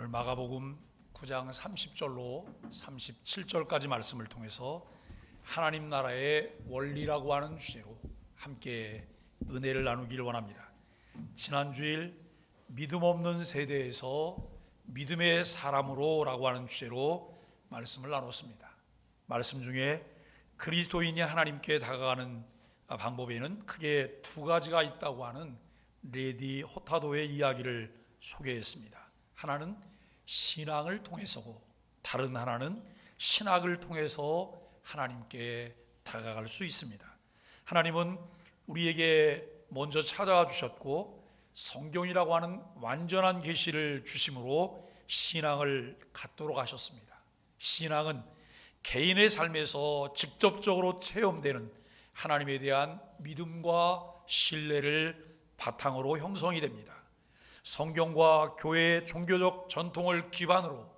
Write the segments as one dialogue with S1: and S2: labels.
S1: 오늘 마가복음 9장 30절로 37절까지 말씀을 통해서 하나님 나라의 원리라고 하는 주제로 함께 은혜를 나누기를 원합니다. 지난 주일 믿음 없는 세대에서 믿음의 사람으로 라고 하는 주제로 말씀을 나눴습니다. 말씀 중에 그리스도인이 하나님께 다가가는 방법에는 크게 두 가지가 있다고 하는 레디 호타도의 이야기를 소개했습니다. 하나는 신앙을 통해서고 다른 하나는 신학을 통해서 하나님께 다가갈 수 있습니다. 하나님은 우리에게 먼저 찾아와 주셨고 성경이라고 하는 완전한 계시를 주심으로 신앙을 갖도록 하셨습니다. 신앙은 개인의 삶에서 직접적으로 체험되는 하나님에 대한 믿음과 신뢰를 바탕으로 형성이 됩니다. 성경과 교회의 종교적 전통을 기반으로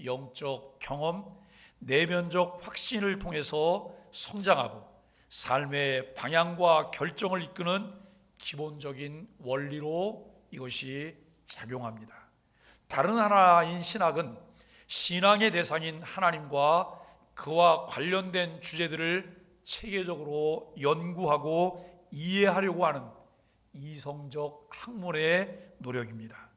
S1: 영적 경험, 내면적 확신을 통해서 성장하고 삶의 방향과 결정을 이끄는 기본적인 원리로 이것이 작용합니다. 다른 하나인 신학은 신앙의 대상인 하나님과 그와 관련된 주제들을 체계적으로 연구하고 이해하려고 하는 이성적 학문의 노력입니다.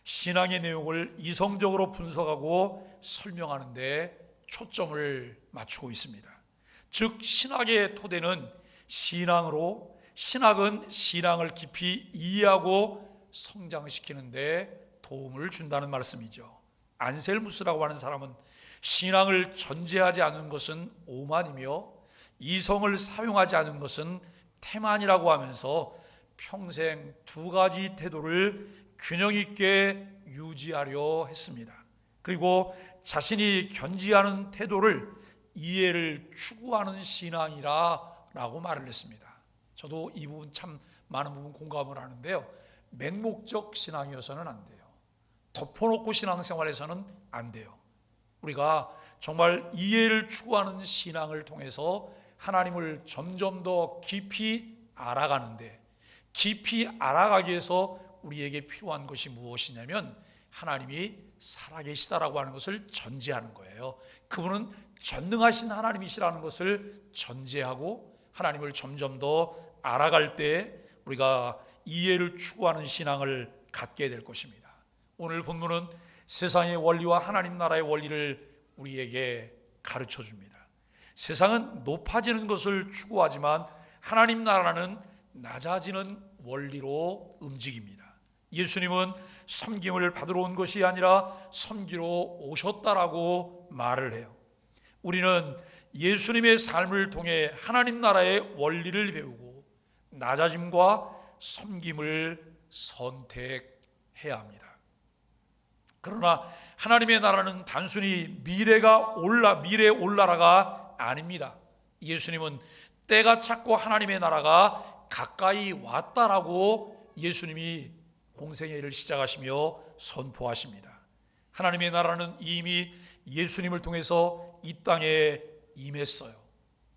S1: 신앙의 내용을 이성적으로 분석하고 설명하는 데 초점을 맞추고 있습니다. 즉 신학의 토대는 신앙으로, 신학은 신앙을 깊이 이해하고 성장시키는 데 도움을 준다는 말씀이죠. 안셀무스라고 하는 사람은 신앙을 전제하지 않은 것은 오만이며 이성을 사용하지 않은 것은 태만이라고 하면서 평생 두 가지 태도를 균형 있게 유지하려 했습니다. 그리고 자신이 견지하는 태도를 이해를 추구하는 신앙이라 라고 말을 했습니다. 저도 이 부분 참 많은 부분 공감을 하는데요. 맹목적 신앙이어서는 안 돼요. 덮어놓고 신앙생활에서는 안 돼요. 우리가 정말 이해를 추구하는 신앙을 통해서 하나님을 점점 더 깊이 알아가는데, 깊이 알아가기 위해서 우리에게 필요한 것이 무엇이냐면 하나님이 살아계시다라고 하는 것을 전제하는 거예요. 그분은 전능하신 하나님이시라는 것을 전제하고 하나님을 점점 더 알아갈 때 우리가 이해를 추구하는 신앙을 갖게 될 것입니다. 오늘 본문은 세상의 원리와 하나님 나라의 원리를 우리에게 가르쳐 줍니다. 세상은 높아지는 것을 추구하지만 하나님 나라는 낮아지는 원리로 움직입니다. 예수님은 섬김을 받으러 온 것이 아니라 섬기러 오셨다라고 말을 해요. 우리는 예수님의 삶을 통해 하나님 나라의 원리를 배우고 낮아짐과 섬김을 선택해야 합니다. 그러나 하나님의 나라는 단순히 미래 올나라가 아닙니다. 예수님은 때가 찼고 하나님의 나라가 가까이 왔다라고 예수님이 공생의 일을 시작하시며 선포하십니다. 하나님의 나라는 이미 예수님을 통해서 이 땅에 임했어요.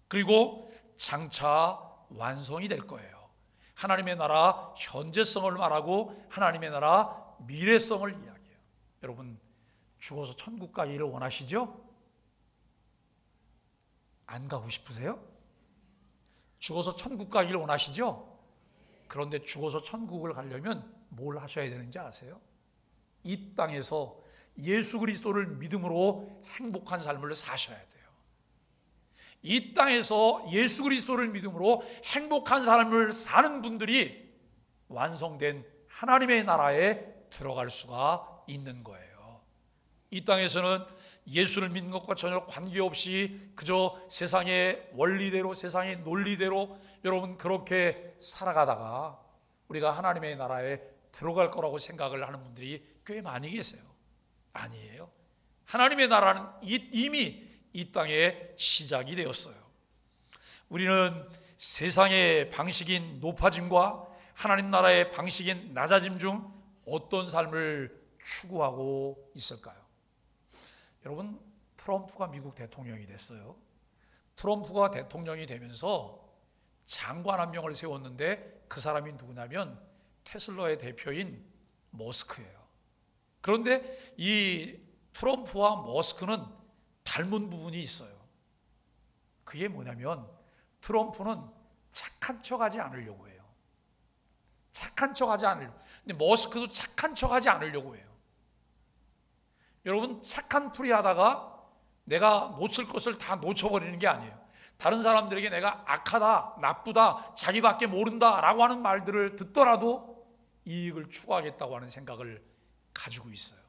S1: 그리고 장차 완성이 될 거예요. 하나님의 나라 현재성을 말하고 하나님의 나라 미래성을 이야기해요. 여러분 죽어서 천국 가기를 원하시죠? 안 가고 싶으세요? 죽어서 천국 가기를 원하시죠? 그런데 죽어서 천국을 가려면 뭘 하셔야 되는지 아세요? 이 땅에서 예수 그리스도를 믿음으로 행복한 삶을 사셔야 돼요. 이 땅에서 예수 그리스도를 믿음으로 행복한 삶을 사는 분들이 완성된 하나님의 나라에 들어갈 수가 있는 거예요. 이 땅에서는 예수를 믿는 것과 전혀 관계없이 그저 세상의 원리대로, 세상의 논리대로 여러분 그렇게 살아가다가 우리가 하나님의 나라에 들어갈 거라고 생각을 하는 분들이 꽤 많이 계세요. 아니에요. 하나님의 나라는 이미 이 땅에 시작이 되었어요. 우리는 세상의 방식인 높아짐과 하나님 나라의 방식인 낮아짐 중 어떤 삶을 추구하고 있을까요? 여러분 트럼프가 미국 대통령이 됐어요. 트럼프가 대통령이 되면서 장관 한 명을 세웠는데 그 사람이 누구냐면 테슬라의 대표인 머스크예요. 그런데 이 트럼프와 머스크는 닮은 부분이 있어요. 그게 뭐냐면 트럼프는 착한 척하지 않으려고 해요. 착한 척하지 않으려고. 근데 머스크도 착한 척하지 않으려고 해요. 여러분, 착한 풀이 하다가 내가 놓칠 것을 다 놓쳐버리는 게 아니에요. 다른 사람들에게 내가 악하다, 나쁘다, 자기밖에 모른다 라고 하는 말들을 듣더라도 이익을 추구하겠다고 하는 생각을 가지고 있어요.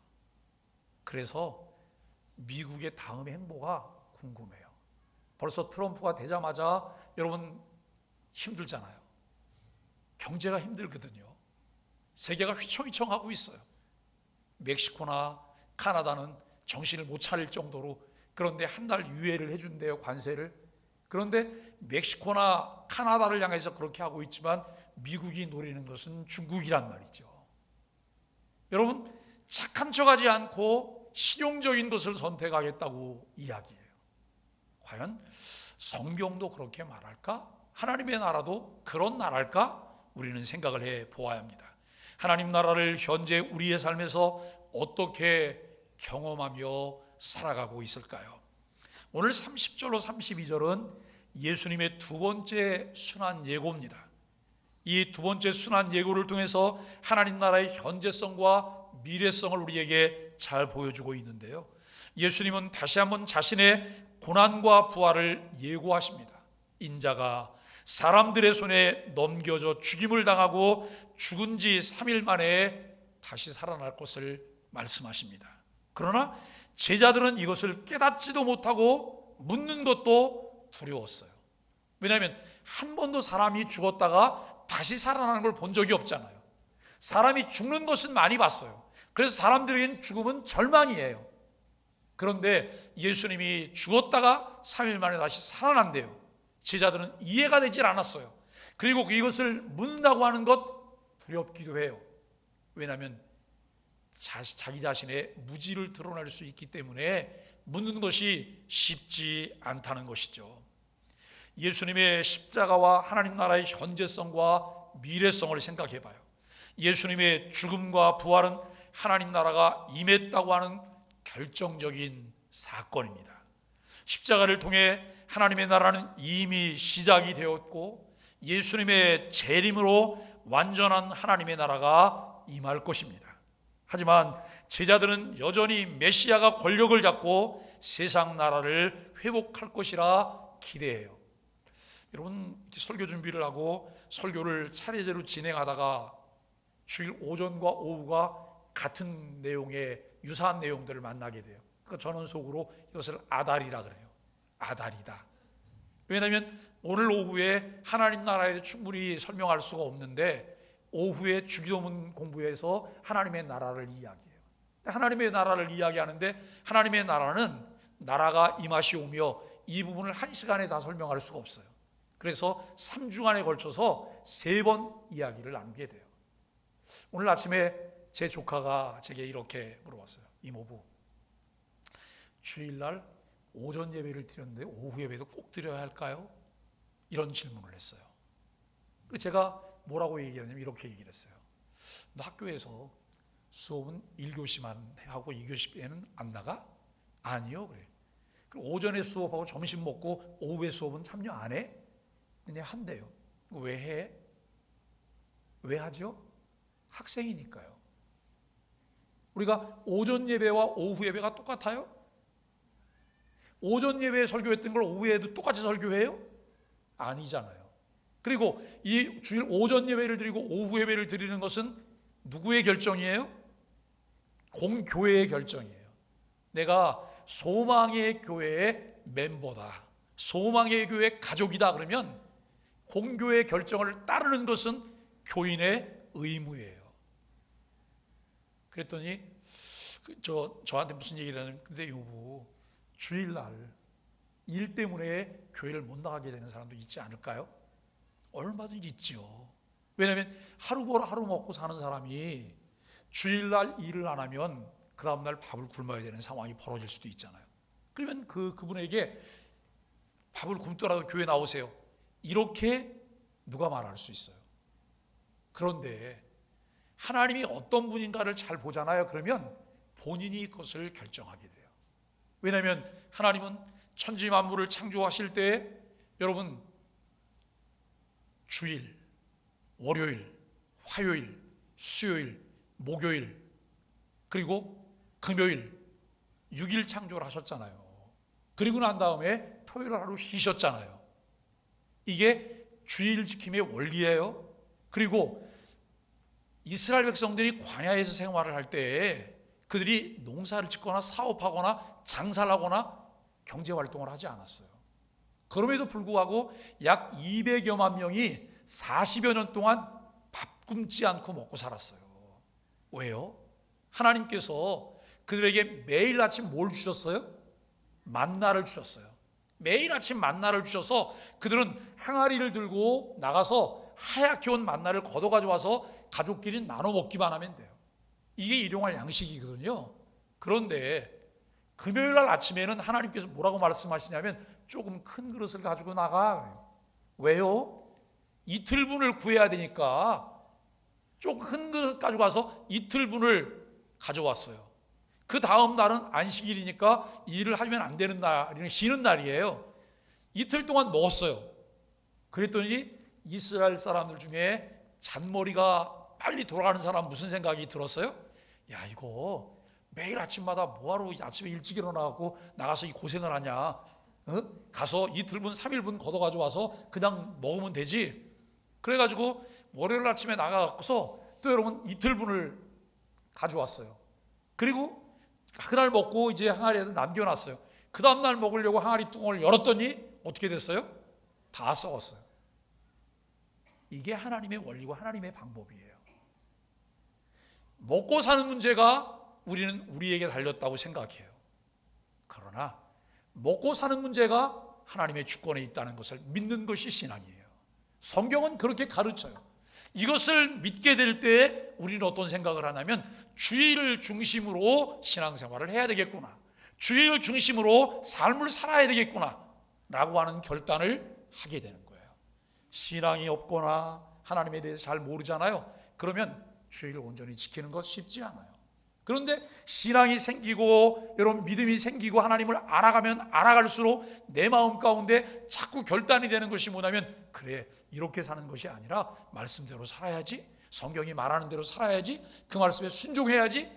S1: 그래서 미국의 다음 행보가 궁금해요. 벌써 트럼프가 되자마자 여러분 힘들잖아요. 경제가 힘들거든요. 세계가 휘청휘청하고 있어요. 멕시코나 카나다는 정신을 못 차릴 정도로, 그런데 한 달 유예를 해준대요, 관세를. 그런데 멕시코나 카나다를 향해서 그렇게 하고 있지만 미국이 노리는 것은 중국이란 말이죠. 여러분, 착한 척하지 않고 실용적인 것을 선택하겠다고 이야기해요. 과연 성경도 그렇게 말할까? 하나님의 나라도 그런 나라일까? 우리는 생각을 해 보아야 합니다. 하나님 나라를 현재 우리의 삶에서 어떻게 경험하며 살아가고 있을까요? 오늘 30절로 32절은 예수님의 두 번째 순환 예고입니다. 이 두 번째 순환 예고를 통해서 하나님 나라의 현재성과 미래성을 우리에게 잘 보여주고 있는데요, 예수님은 다시 한번 자신의 고난과 부활을 예고하십니다. 인자가 사람들의 손에 넘겨져 죽임을 당하고 죽은 지 3일 만에 다시 살아날 것을 말씀하십니다. 그러나 제자들은 이것을 깨닫지도 못하고 묻는 것도 두려웠어요. 왜냐하면 한 번도 사람이 죽었다가 다시 살아나는 걸 본 적이 없잖아요. 사람이 죽는 것은 많이 봤어요. 그래서 사람들에게는 죽음은 절망이에요. 그런데 예수님이 죽었다가 3일 만에 다시 살아난대요. 제자들은 이해가 되질 않았어요. 그리고 이것을 묻는다고 하는 것 두렵기도 해요. 왜냐하면 자기 자신의 무지를 드러낼 수 있기 때문에 묻는 것이 쉽지 않다는 것이죠. 예수님의 십자가와 하나님 나라의 현재성과 미래성을 생각해 봐요. 예수님의 죽음과 부활은 하나님 나라가 임했다고 하는 결정적인 사건입니다. 십자가를 통해 하나님의 나라는 이미 시작이 되었고 예수님의 재림으로 완전한 하나님의 나라가 임할 것입니다. 하지만 제자들은 여전히 메시아가 권력을 잡고 세상 나라를 회복할 것이라 기대해요. 여러분, 설교 준비를 하고 설교를 차례대로 진행하다가 주일 오전과 오후가 같은 내용의 유사한 내용들을 만나게 돼요. 그러니까 저는 속으로 이것을 아달이라 그래요. 아달이다. 왜냐하면 오늘 오후에 하나님 나라에 대해 충분히 설명할 수가 없는데 오후에 주기도문 공부해서 하나님의 나라를 이야기해요. 하나님의 나라를 이야기하는데 하나님의 나라는 나라가 임하시 오며 이 부분을 한 시간에 다 설명할 수가 없어요. 그래서 3주간에 걸쳐서 3번 이야기를 나누게 돼요. 오늘 아침에 제 조카가 제게 이렇게 물어봤어요. 이모부, 주일날 오전 예배를 드렸는데 오후 예배도 꼭 드려야 할까요? 이런 질문을 했어요. 그래서 제가 뭐라고 얘기하냐면 이렇게 얘기를 했어요. 너 학교에서 수업은 1교시만 하고 2교시에는 안 나가? 아니요. 그래. 그럼 오전에 수업하고 점심 먹고 오후에 수업은 참여 안 해? 그냥 한대요. 왜 해? 왜 하죠? 학생이니까요. 우리가 오전 예배와 오후 예배가 똑같아요? 오전 예배에 설교했던 걸 오후에도 똑같이 설교해요? 아니잖아요. 그리고 이 주일 오전 예배를 드리고 오후 예배를 드리는 것은 누구의 결정이에요? 공교회의 결정이에요. 내가 소망의 교회의 멤버다, 소망의 교회 가족이다 그러면 공교회의 결정을 따르는 것은 교인의 의무예요. 그랬더니 저한테 무슨 얘기를 하냐면, 근데 여보, 주일날 일 때문에 교회를 못 나가게 되는 사람도 있지 않을까요? 얼마든지 있죠. 왜냐하면 하루 벌어 하루 먹고 사는 사람이 주일날 일을 안 하면 그 다음날 밥을 굶어야 되는 상황이 벌어질 수도 있잖아요. 그러면 그분에게 밥을 굶더라도 교회 나오세요, 이렇게 누가 말할 수 있어요? 그런데 하나님이 어떤 분인가를 잘 보잖아요. 그러면 본인이 그것을 결정하게 돼요. 왜냐하면 하나님은 천지 만물을 창조하실 때 여러분 주일, 월요일, 화요일, 수요일, 목요일 그리고 금요일 6일 창조를 하셨잖아요. 그리고 난 다음에 토요일 하루 쉬셨잖아요. 이게 주일 지킴의 원리예요. 그리고 이스라엘 백성들이 광야에서 생활을 할 때 그들이 농사를 짓거나 사업하거나 장사를 하거나 경제활동을 하지 않았어요. 그럼에도 불구하고 약 200여만 명이 40여 년 동안 밥 굶지 않고 먹고 살았어요. 왜요? 하나님께서 그들에게 매일 아침 뭘 주셨어요? 만나를 주셨어요. 매일 아침 만나를 주셔서 그들은 항아리를 들고 나가서 하얗게 온 만나를 걷어 가져와서 가족끼리 나눠 먹기만 하면 돼요. 이게 일용할 양식이거든요. 그런데 금요일 날 아침에는 하나님께서 뭐라고 말씀하시냐면 조금 큰 그릇을 가지고 나가 그래요. 왜요? 이틀분을 구해야 되니까 조금 큰 그릇 가지고 가서 이틀분을 가져왔어요. 그 다음 날은 안식일이니까 일을 하면 안 되는 날이는 쉬는 날이에요. 이틀 동안 먹었어요. 그랬더니 이스라엘 사람들 중에 잔머리가 빨리 돌아가는 사람 무슨 생각이 들었어요? 야, 이거 매일 아침마다 뭐하러 아침에 일찍 일어나고 나가서 이 고생을 하냐? 가서 이틀분 3일분 걷어가지고 와서 그냥 먹으면 되지. 그래가지고 월요일 아침에 나가서 또 여러분 이틀분을 가져왔어요. 그리고 그날 먹고 이제 항아리에 남겨놨어요. 그 다음날 먹으려고 항아리 뚜껑을 열었더니 어떻게 됐어요? 다 썩었어요. 이게 하나님의 원리고 하나님의 방법이에요. 먹고 사는 문제가 우리는 우리에게 달렸다고 생각해요. 그러나 먹고 사는 문제가 하나님의 주권에 있다는 것을 믿는 것이 신앙이에요. 성경은 그렇게 가르쳐요. 이것을 믿게 될 때 우리는 어떤 생각을 하냐면 주일을 중심으로 신앙생활을 해야 되겠구나, 주일을 중심으로 삶을 살아야 되겠구나 라고 하는 결단을 하게 되는 거예요. 신앙이 없거나 하나님에 대해서 잘 모르잖아요. 그러면 주일을 온전히 지키는 것 쉽지 않아요. 그런데 신앙이 생기고 여러분 믿음이 생기고 하나님을 알아가면 알아갈수록 내 마음 가운데 자꾸 결단이 되는 것이 뭐냐면 그래, 이렇게 사는 것이 아니라 말씀대로 살아야지, 성경이 말하는 대로 살아야지, 그 말씀에 순종해야지,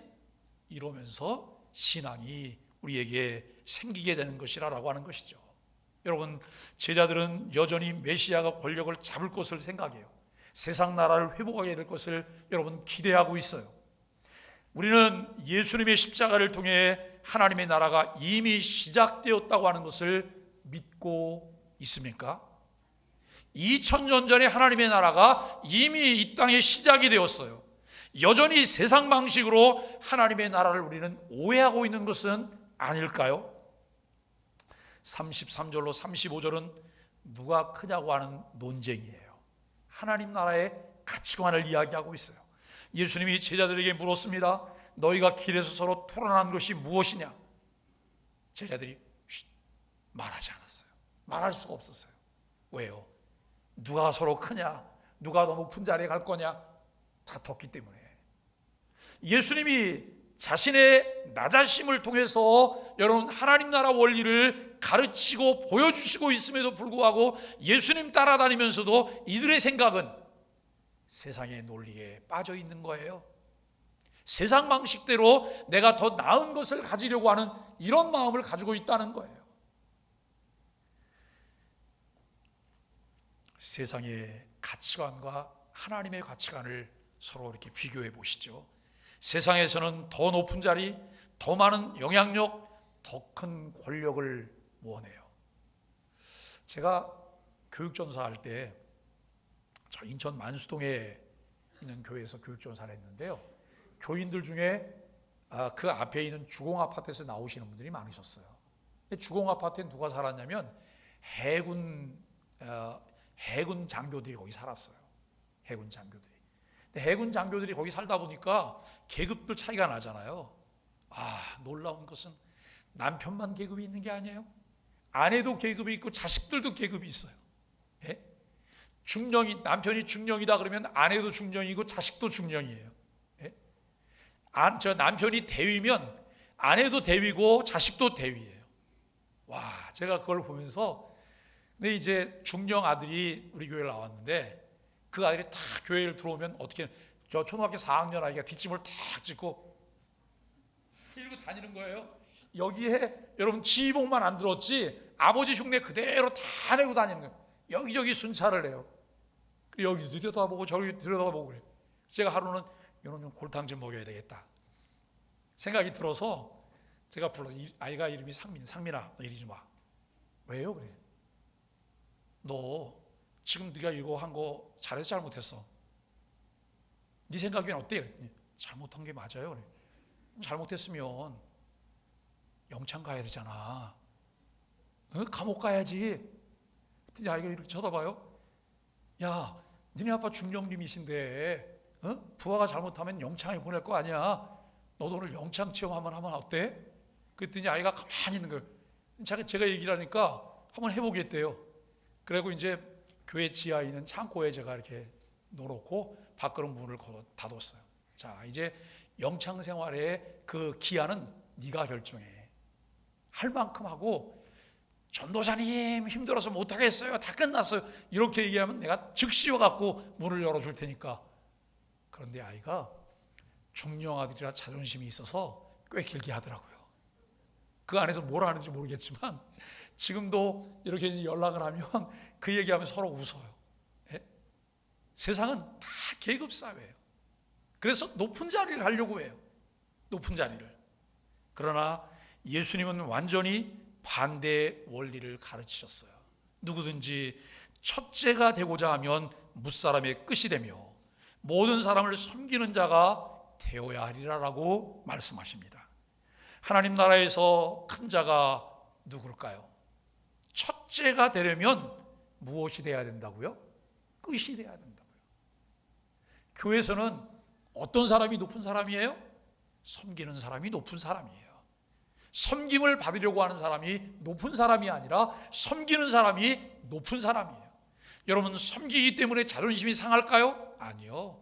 S1: 이러면서 신앙이 우리에게 생기게 되는 것이라고 하는 것이죠. 여러분, 제자들은 여전히 메시아가 권력을 잡을 것을 생각해요. 세상 나라를 회복하게 될 것을 여러분 기대하고 있어요. 우리는 예수님의 십자가를 통해 하나님의 나라가 이미 시작되었다고 하는 것을 믿고 있습니까? 2000년 전에 하나님의 나라가 이미 이 땅에 시작이 되었어요. 여전히 세상 방식으로 하나님의 나라를 우리는 오해하고 있는 것은 아닐까요? 33절로 35절은 누가 크냐고 하는 논쟁이에요. 하나님 나라의 가치관을 이야기하고 있어요. 예수님이 제자들에게 물었습니다. 너희가 길에서 서로 토론한 것이 무엇이냐? 제자들이 말하지 않았어요. 말할 수가 없었어요. 왜요? 누가 서로 크냐? 누가 더 높은 자리에 갈 거냐? 다퉜기 때문에. 예수님이 자신의 낮아심을 통해서 여러분 하나님 나라 원리를 가르치고 보여주시고 있음에도 불구하고 예수님 따라다니면서도 이들의 생각은 세상의 논리에 빠져 있는 거예요. 세상 방식대로 내가 더 나은 것을 가지려고 하는 이런 마음을 가지고 있다는 거예요. 세상의 가치관과 하나님의 가치관을 서로 이렇게 비교해 보시죠. 세상에서는 더 높은 자리, 더 많은 영향력, 더 큰 권력을 원해요. 제가 교육전사 할 때 저 인천 만수동에 있는 교회에서 교육전사를 했는데요. 교인들 중에 그 앞에 있는 주공아파트에서 나오시는 분들이 많으셨어요. 주공아파트에 누가 살았냐면 해군 장교들이 거기 살았어요. 해군 장교들이. 근데 해군 장교들이 거기 살다 보니까 계급들 차이가 나잖아요. 놀라운 것은 남편만 계급이 있는 게 아니에요. 아내도 계급이 있고 자식들도 계급이 있어요. 예? 남편이 중령이다 그러면 아내도 중령이고 자식도 중령이에요. 예? 저 남편이 대위면 아내도 대위고 자식도 대위예요. 와, 제가 그걸 보면서, 근데 이제 중령 아들이 우리 교회를 나왔는데 그 아들이 다 교회를 들어오면 어떻게, 저 초등학교 4학년 아이가 뒷짐을 탁 짚고 이러고 다니는 거예요. 여기에 여러분 지휘봉만 안 들었지 아버지 흉내 그대로 다 내고 다니는 거예요. 여기저기 순찰을 해요. 여기 들여다보고 저기 들여다보고 그래요. 제가 하루는 이놈 좀 골탕 좀 먹여야 되겠다 생각이 들어서 제가 불러. 아이가 이름이 상민아 너 이리 좀 와. 왜요? 그래. 너 지금 네가 이거 한 거 잘했어 잘못했어? 네 생각엔 어때? 잘못한 게 맞아요. 그래. 잘못했으면 영창 가야 되잖아. 감옥 가야지. 아이가 이렇게 쳐다봐요. 야, 니네 아빠 중령님이신데 부하가 잘못하면 영창에 보낼 거 아니야. 너도 오늘 영창 체험 한번 하면 어때? 그랬더니 아이가 가만히 있는 거예요. 제가 얘기를 하니까 한번 해보겠대요. 그리고 이제 교회 지하에 있는 창고에 제가 이렇게 놓고 밖으로 문을 닫았어요. 자, 이제 영창 생활의 그 기한은 네가 결정해. 할 만큼 하고, 전도사님 힘들어서 못하겠어요. 다 끝났어요. 이렇게 얘기하면 내가 즉시 와갖고 문을 열어줄 테니까. 그런데 아이가 중령 아들이라 자존심이 있어서 꽤 길게 하더라고요. 그 안에서 뭘 하는지 모르겠지만 지금도 이렇게 연락을 하면 그 얘기하면 서로 웃어요. 예? 세상은 다 계급사회예요. 그래서 높은 자리를 하려고 해요. 높은 자리를. 그러나 예수님은 완전히 반대의 원리를 가르치셨어요. 누구든지 첫째가 되고자 하면 무사람의 끝이 되며 모든 사람을 섬기는 자가 되어야 하리라라고 말씀하십니다. 하나님 나라에서 큰 자가 누굴까요? 첫째가 되려면 무엇이 돼야 된다고요? 끝이 돼야 된다고요. 교회에서는 어떤 사람이 높은 사람이에요? 섬기는 사람이 높은 사람이에요. 섬김을 받으려고 하는 사람이 높은 사람이 아니라 섬기는 사람이 높은 사람이에요. 여러분, 섬기기 때문에 자존심이 상할까요? 아니요.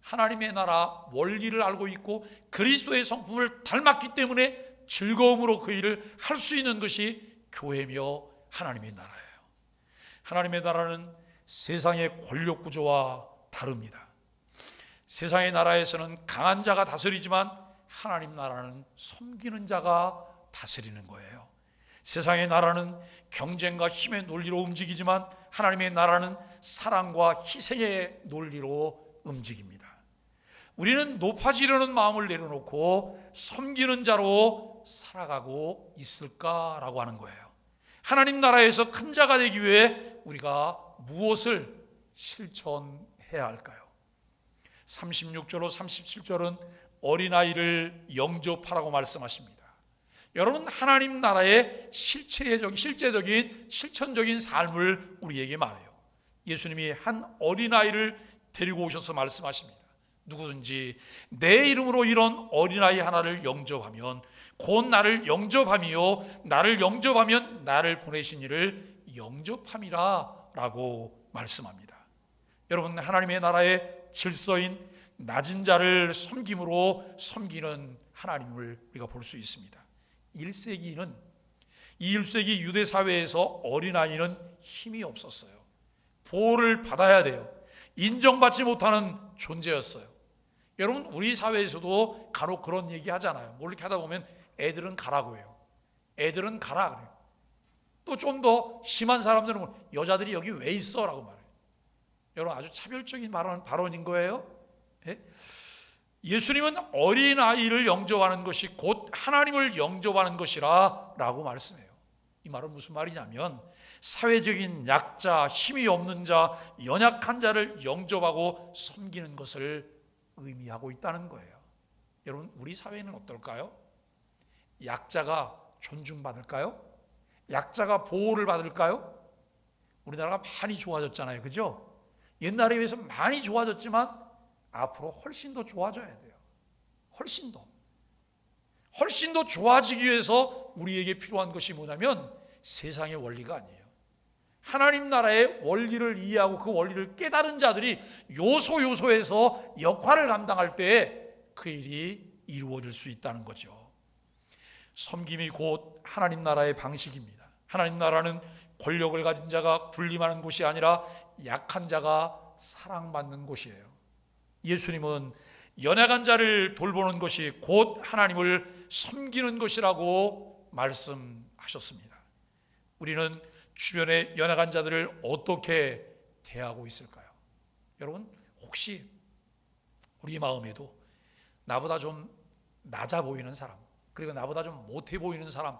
S1: 하나님의 나라 원리를 알고 있고 그리스도의 성품을 닮았기 때문에 즐거움으로 그 일을 할 수 있는 것이 교회며 하나님의 나라예요. 하나님의 나라는 세상의 권력 구조와 다릅니다. 세상의 나라에서는 강한 자가 다스리지만 하나님 나라는 섬기는 자가 다스리는 거예요. 세상의 나라는 경쟁과 힘의 논리로 움직이지만 하나님의 나라는 사랑과 희생의 논리로 움직입니다. 우리는 높아지려는 마음을 내려놓고 섬기는 자로 살아가고 있을까라고 하는 거예요. 하나님 나라에서 큰 자가 되기 위해 우리가 무엇을 실천해야 할까요? 36절로 37절은 어린아이를 영접하라고 말씀하십니다. 여러분, 하나님 나라의 실제적인 실천적인 삶을 우리에게 말해요. 예수님이 한 어린아이를 데리고 오셔서 말씀하십니다. 누구든지 내 이름으로 이런 어린아이 하나를 영접하면 곧 나를 영접함이요 나를 영접하면 나를 보내신 이를 영접함이라 라고 말씀합니다. 여러분, 하나님의 나라의 질서인 낮은 자를 섬김으로 섬기는 하나님을 우리가 볼 수 있습니다. 1세기는 이 1세기 유대 사회에서 어린아이는 힘이 없었어요. 보호를 받아야 돼요. 인정받지 못하는 존재였어요. 여러분, 우리 사회에서도 간혹 그런 얘기 하잖아요. 뭘 이렇게 하다 보면 애들은 가라고 해요. 애들은 가라 그래요. 또 좀 더 심한 사람들은 여자들이 여기 왜 있어? 라고 말해요. 여러분, 아주 차별적인 발언인 거예요. 예? 예수님은 어린아이를 영접하는 것이 곧 하나님을 영접하는 것이라 라고 말씀해요. 이 말은 무슨 말이냐면 사회적인 약자, 힘이 없는 자, 연약한 자를 영접하고 섬기는 것을 의미하고 있다는 거예요. 여러분, 우리 사회는 어떨까요? 약자가 존중받을까요? 약자가 보호를 받을까요? 우리나라가 많이 좋아졌잖아요. 그죠? 옛날에 비해서 많이 좋아졌지만 앞으로 훨씬 더 좋아져야 돼요. 훨씬 더 좋아지기 위해서 우리에게 필요한 것이 뭐냐면 세상의 원리가 아니에요. 하나님 나라의 원리를 이해하고 그 원리를 깨달은 자들이 요소에서 역할을 감당할 때 그 일이 이루어질 수 있다는 거죠. 섬김이 곧 하나님 나라의 방식입니다. 하나님 나라는 권력을 가진 자가 군림하는 곳이 아니라 약한 자가 사랑받는 곳이에요. 예수님은 연약한 자를 돌보는 것이 곧 하나님을 섬기는 것이라고 말씀하셨습니다. 우리는 주변의 연약한 자들을 어떻게 대하고 있을까요? 여러분, 혹시 우리 마음에도 나보다 좀 낮아 보이는 사람, 그리고 나보다 좀 못해 보이는 사람,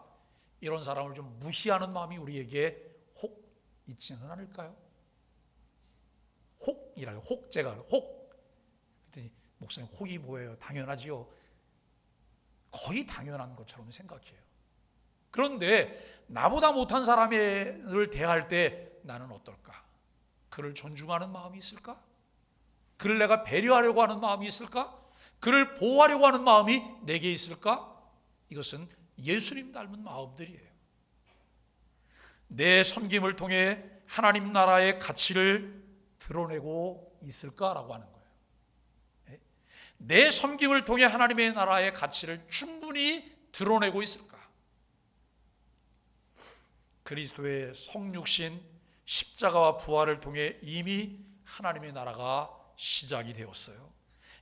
S1: 이런 사람을 좀 무시하는 마음이 우리에게 혹 있지는 않을까요? 혹이라요. 혹, 제가 혹. 그랬더니 목사님, 혹이 뭐예요? 당연하지요. 거의 당연한 것처럼 생각해요. 그런데 나보다 못한 사람을 대할 때 나는 어떨까? 그를 존중하는 마음이 있을까? 그를 내가 배려하려고 하는 마음이 있을까? 그를 보호하려고 하는 마음이 내게 있을까? 이것은 예수님 닮은 마음들이에요. 내 섬김을 통해 하나님 나라의 가치를 드러내고 있을까라고 하는 거예요. 내 섬김을 통해 하나님의 나라의 가치를 충분히 드러내고 있을까? 그리스도의 성육신, 십자가와 부활을 통해 이미 하나님의 나라가 시작이 되었어요.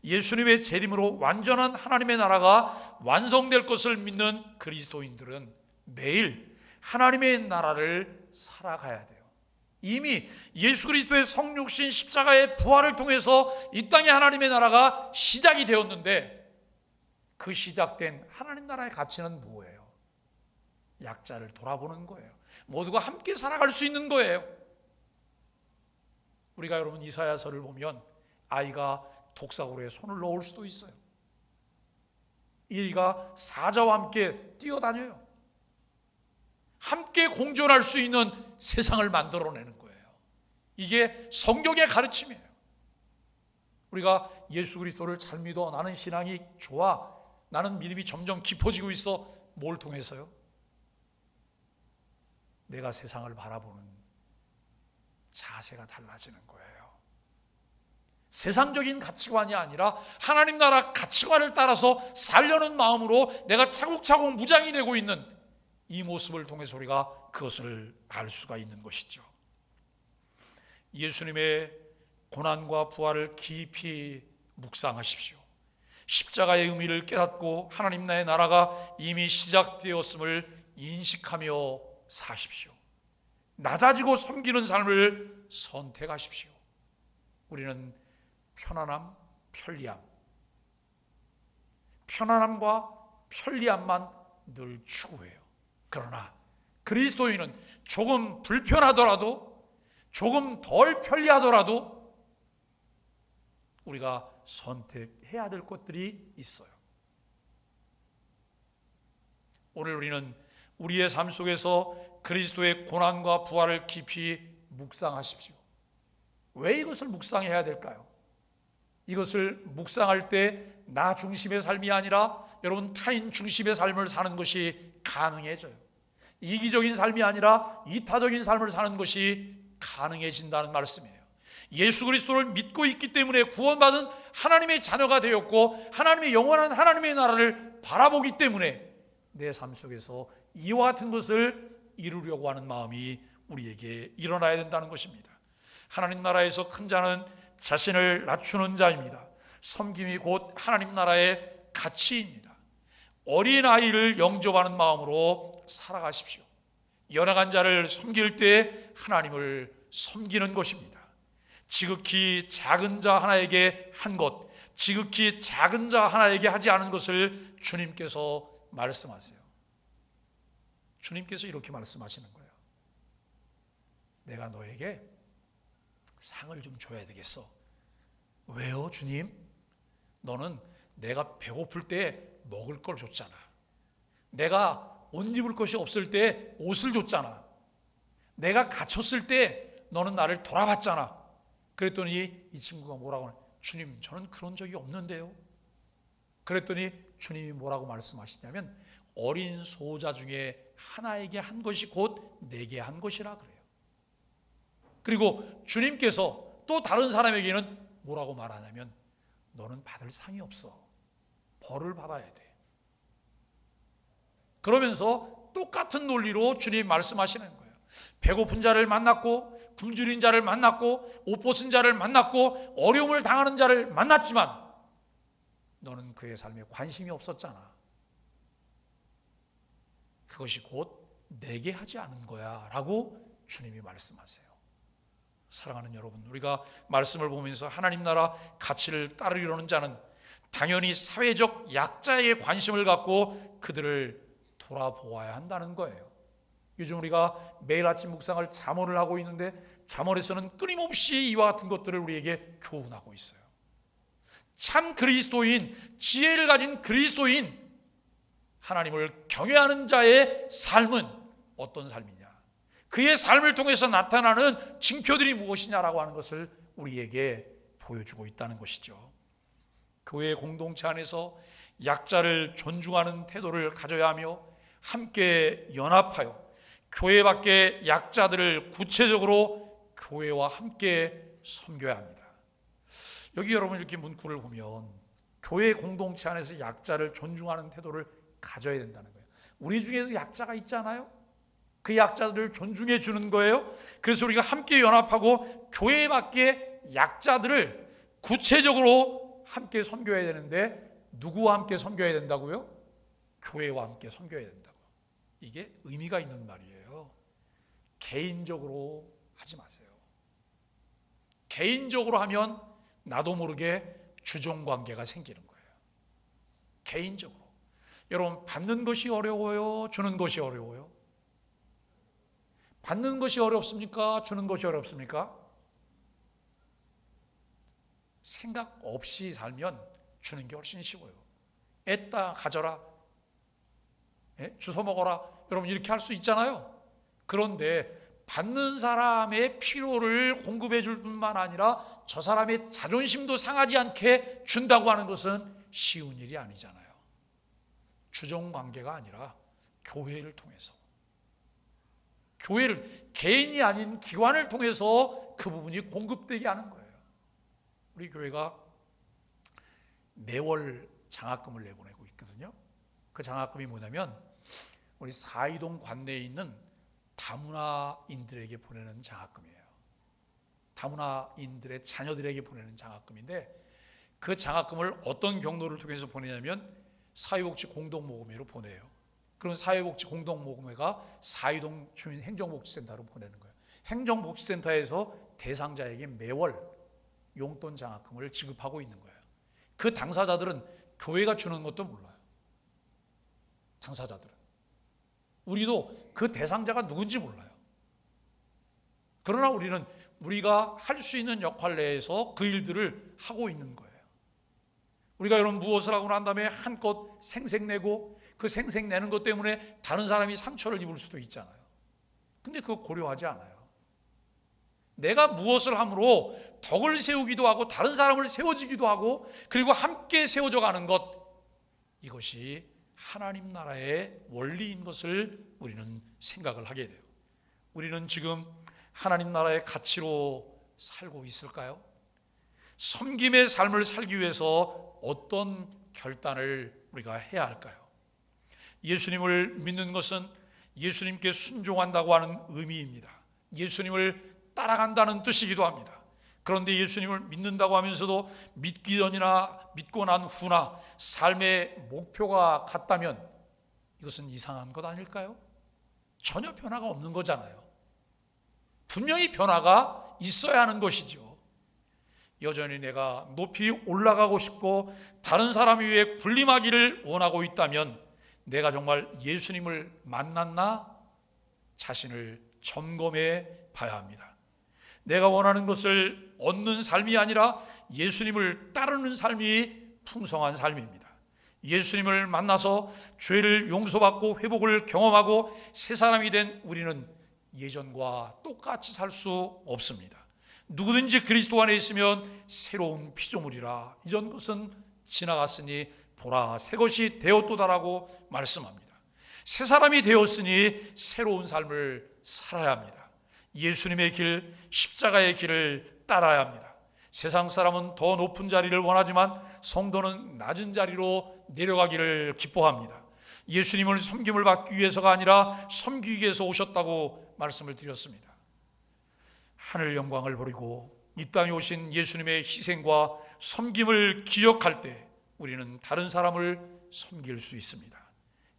S1: 예수님의 재림으로 완전한 하나님의 나라가 완성될 것을 믿는 그리스도인들은 매일 하나님의 나라를 살아가야 돼요. 이미 예수 그리스도의 성육신, 십자가의 부활을 통해서 이 땅에 하나님의 나라가 시작이 되었는데, 그 시작된 하나님 나라의 가치는 뭐예요? 약자를 돌아보는 거예요. 모두가 함께 살아갈 수 있는 거예요. 우리가 여러분 이사야서를 보면 아이가 독사고리에 손을 넣을 수도 있어요. 이가 사자와 함께 뛰어다녀요. 함께 공존할 수 있는 세상을 만들어내는 거예요. 이게 성경의 가르침이에요. 우리가 예수 그리스도를 잘 믿어, 나는 신앙이 좋아, 나는 믿음이 점점 깊어지고 있어. 뭘 통해서요? 내가 세상을 바라보는 자세가 달라지는 거예요. 세상적인 가치관이 아니라 하나님 나라 가치관을 따라서 살려는 마음으로 내가 차곡차곡 무장이 되고 있는 이 모습을 통해서 우리가 그것을 알 수가 있는 것이죠. 예수님의 고난과 부활을 깊이 묵상하십시오. 십자가의 의미를 깨닫고 하나님 나라가 이미 시작되었음을 인식하며 사십시오. 낮아지고 섬기는 삶을 선택하십시오. 우리는 편안함, 편안함과 편리함만 늘 추구해요. 그러나 그리스도인은 조금 불편하더라도, 조금 덜 편리하더라도 우리가 선택해야 될 것들이 있어요. 오늘 우리는 우리의 삶 속에서 그리스도의 고난과 부활을 깊이 묵상하십시오. 왜 이것을 묵상해야 될까요? 이것을 묵상할 때 나 중심의 삶이 아니라 여러분 타인 중심의 삶을 사는 것이 가능해져요. 이기적인 삶이 아니라 이타적인 삶을 사는 것이 가능해진다는 말씀이에요. 예수 그리스도를 믿고 있기 때문에 구원받은 하나님의 자녀가 되었고, 하나님의 영원한 하나님의 나라를 바라보기 때문에 내 삶 속에서 이와 같은 것을 이루려고 하는 마음이 우리에게 일어나야 된다는 것입니다. 하나님 나라에서 큰 자는 자신을 낮추는 자입니다. 섬김이 곧 하나님 나라의 가치입니다. 어린아이를 영접하는 마음으로 살아가십시오. 연약한 자를 섬길 때 하나님을 섬기는 것입니다. 지극히 작은 자 하나에게 한 것, 지극히 작은 자 하나에게 하지 않은 것을 주님께서 말씀하세요. 주님께서 이렇게 말씀하시는 거예요. 내가 너에게 상을 좀 줘야 되겠어. 왜요, 주님? 너는 내가 배고플 때 먹을 걸 줬잖아. 내가 옷 입을 것이 없을 때 옷을 줬잖아. 내가 갇혔을 때 너는 나를 돌아봤잖아. 그랬더니 이 친구가 뭐라고 하냐? 주님, 저는 그런 적이 없는데요. 그랬더니 주님이 뭐라고 말씀하시냐면 어린 소자 중에 하나에게 한 것이 곧 내게 한 것이라 그래요. 그리고 주님께서 또 다른 사람에게는 뭐라고 말하냐면 너는 받을 상이 없어. 벌을 받아야 돼. 그러면서 똑같은 논리로 주님 말씀하시는 거예요. 배고픈 자를 만났고 굶주린 자를 만났고 옷 벗은 자를 만났고 어려움을 당하는 자를 만났지만 너는 그의 삶에 관심이 없었잖아. 그것이 곧 내게 하지 않은 거야 라고 주님이 말씀하세요. 사랑하는 여러분, 우리가 말씀을 보면서 하나님 나라 가치를 따르려는 자는 당연히 사회적 약자에게 관심을 갖고 그들을 돌아보아야 한다는 거예요. 요즘 우리가 매일 아침 묵상을 잠언을 하고 있는데 잠언에서는 끊임없이 이와 같은 것들을 우리에게 교훈하고 있어요. 참 그리스도인, 지혜를 가진 그리스도인, 하나님을 경외하는 자의 삶은 어떤 삶이냐, 그의 삶을 통해서 나타나는 징표들이 무엇이냐라고 하는 것을 우리에게 보여주고 있다는 것이죠. 교회 공동체 안에서 약자를 존중하는 태도를 가져야 하며 함께 연합하여 교회 밖의 약자들을 구체적으로 교회와 함께 섬겨야 합니다. 여기 여러분 이렇게 문구를 보면 교회 공동체 안에서 약자를 존중하는 태도를 가져야 된다는 거예요. 우리 중에도 약자가 있잖아요. 그 약자들을 존중해 주는 거예요. 그래서 우리가 함께 연합하고 교회 밖의 약자들을 구체적으로 함께 섬겨야 되는데 누구와 함께 섬겨야 된다고요? 교회와 함께 섬겨야 된다고. 이게 의미가 있는 말이에요. 개인적으로 하지 마세요. 개인적으로 하면 나도 모르게 주종관계가 생기는 거예요. 개인적으로. 여러분, 받는 것이 어려워요? 주는 것이 어려워요? 받는 것이 어렵습니까? 주는 것이 어렵습니까? 생각 없이 살면 주는 게 훨씬 쉬워요. 애따 가져라, 주워 먹어라, 여러분 이렇게 할 수 있잖아요. 그런데 받는 사람의 필요를 공급해 줄 뿐만 아니라 저 사람의 자존심도 상하지 않게 준다고 하는 것은 쉬운 일이 아니잖아요. 주종관계가 아니라 교회를 통해서, 교회를, 개인이 아닌 기관을 통해서 그 부분이 공급되게 하는 거예요. 우리 교회가 매월 장학금을 내보내고 있거든요. 그 장학금이 뭐냐면 우리 사이동 관내에 있는 다문화인들에게 보내는 장학금이에요. 다문화인들의 자녀들에게 보내는 장학금인데, 그 장학금을 어떤 경로를 통해서 보내냐면 사회복지 공동모금회로 보내요. 그런 사회복지 공동모금회가 사이동 주민 행정복지센터로 보내는 거예요. 행정복지센터에서 대상자에게 매월 용돈 장학금을 지급하고 있는 거예요. 그 당사자들은 교회가 주는 것도 몰라요. 당사자들은. 우리도 그 대상자가 누군지 몰라요. 그러나 우리는 우리가 할 수 있는 역할 내에서 그 일들을 하고 있는 거예요. 우리가 여러분 무엇을 하고 난 다음에 한껏 생색내고 그 생색내는 것 때문에 다른 사람이 상처를 입을 수도 있잖아요. 근데 그거 고려하지 않아요. 내가 무엇을 함으로 덕을 세우기도 하고 다른 사람을 세워지기도 하고 그리고 함께 세워져 가는 것, 이것이 하나님 나라의 원리인 것을 우리는 생각을 하게 돼요. 우리는 지금 하나님 나라의 가치로 살고 있을까요? 섬김의 삶을 살기 위해서 어떤 결단을 우리가 해야 할까요? 예수님을 믿는 것은 예수님께 순종한다고 하는 의미입니다. 예수님을 따라간다는 뜻이기도 합니다. 그런데 예수님을 믿는다고 하면서도 믿기 전이나 믿고 난 후나 삶의 목표가 같다면 이것은 이상한 것 아닐까요? 전혀 변화가 없는 거잖아요. 분명히 변화가 있어야 하는 것이죠. 여전히 내가 높이 올라가고 싶고 다른 사람 위에 군림하기를 원하고 있다면 내가 정말 예수님을 만났나? 자신을 점검해 봐야 합니다. 내가 원하는 것을 얻는 삶이 아니라 예수님을 따르는 삶이 풍성한 삶입니다. 예수님을 만나서 죄를 용서받고 회복을 경험하고 새 사람이 된 우리는 예전과 똑같이 살 수 없습니다. 누구든지 그리스도 안에 있으면 새로운 피조물이라, 이전 것은 지나갔으니 보라 새 것이 되었도다라고 말씀합니다. 새 사람이 되었으니 새로운 삶을 살아야 합니다. 예수님의 길, 십자가의 길을 따라야 합니다. 세상 사람은 더 높은 자리를 원하지만 성도는 낮은 자리로 내려가기를 기뻐합니다. 예수님을 섬김을 받기 위해서가 아니라 섬기기 위해서 오셨다고 말씀을 드렸습니다. 하늘 영광을 버리고 이 땅에 오신 예수님의 희생과 섬김을 기억할 때 우리는 다른 사람을 섬길 수 있습니다.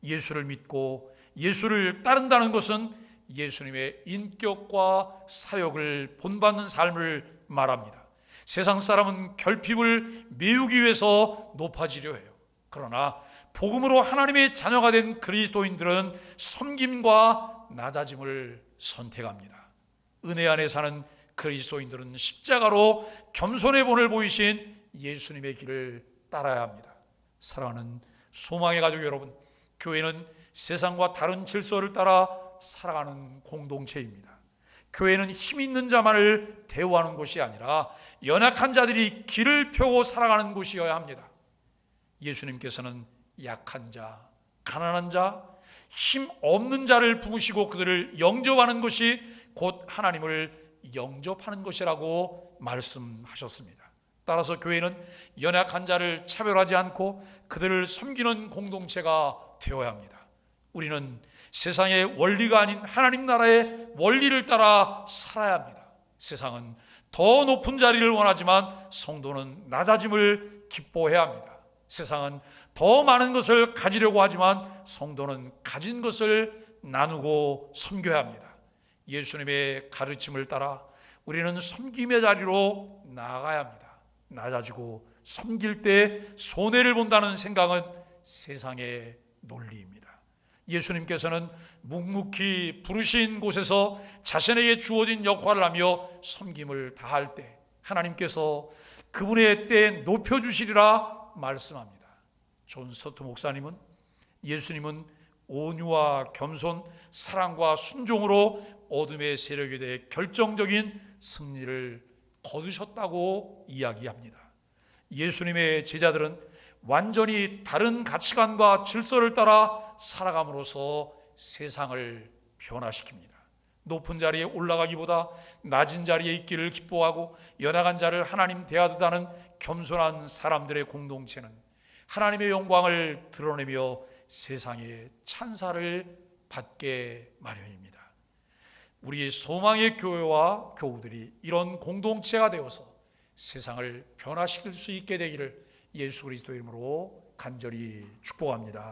S1: 예수를 믿고 예수를 따른다는 것은 예수님의 인격과 사역을 본받는 삶을 말합니다. 세상 사람은 결핍을 메우기 위해서 높아지려 해요. 그러나 복음으로 하나님의 자녀가 된 그리스도인들은 섬김과 낮아짐을 선택합니다. 은혜 안에 사는 그리스도인들은 십자가로 겸손의 본을 보이신 예수님의 길을 따라야 합니다. 사랑하는 소망의 가족 여러분, 교회는 세상과 다른 질서를 따라 살아가는 공동체입니다. 교회는 힘 있는 자만을 대우하는 곳이 아니라 연약한 자들이 길을 펴고 살아가는 곳이어야 합니다. 예수님께서는 약한 자, 가난한 자, 힘 없는 자를 부으시고 그들을 영접하는 것이 곧 하나님을 영접하는 것이라고 말씀하셨습니다. 따라서 교회는 연약한 자를 차별하지 않고 그들을 섬기는 공동체가 되어야 합니다. 우리는 세상의 원리가 아닌 하나님 나라의 원리를 따라 살아야 합니다. 세상은 더 높은 자리를 원하지만 성도는 낮아짐을 기뻐해야 합니다. 세상은 더 많은 것을 가지려고 하지만 성도는 가진 것을 나누고 섬겨야 합니다. 예수님의 가르침을 따라 우리는 섬김의 자리로 나아가야 합니다. 낮아지고 섬길 때 손해를 본다는 생각은 세상의 논리입니다. 예수님께서는 묵묵히 부르신 곳에서 자신에게 주어진 역할을 하며 섬김을 다할 때 하나님께서 그분의 때에 높여주시리라 말씀합니다. 존 스토트 목사님은 예수님은 온유와 겸손, 사랑과 순종으로 어둠의 세력에 대해 결정적인 승리를 거두셨다고 이야기합니다. 예수님의 제자들은 완전히 다른 가치관과 질서를 따라 살아감으로써 세상을 변화시킵니다. 높은 자리에 올라가기보다 낮은 자리에 있기를 기뻐하고 연약한 자를 하나님 대하듯하는 겸손한 사람들의 공동체는 하나님의 영광을 드러내며 세상의 찬사를 받게 마련입니다. 우리 소망의 교회와 교우들이 이런 공동체가 되어서 세상을 변화시킬 수 있게 되기를 예수 그리스도 이름으로 간절히 축복합니다.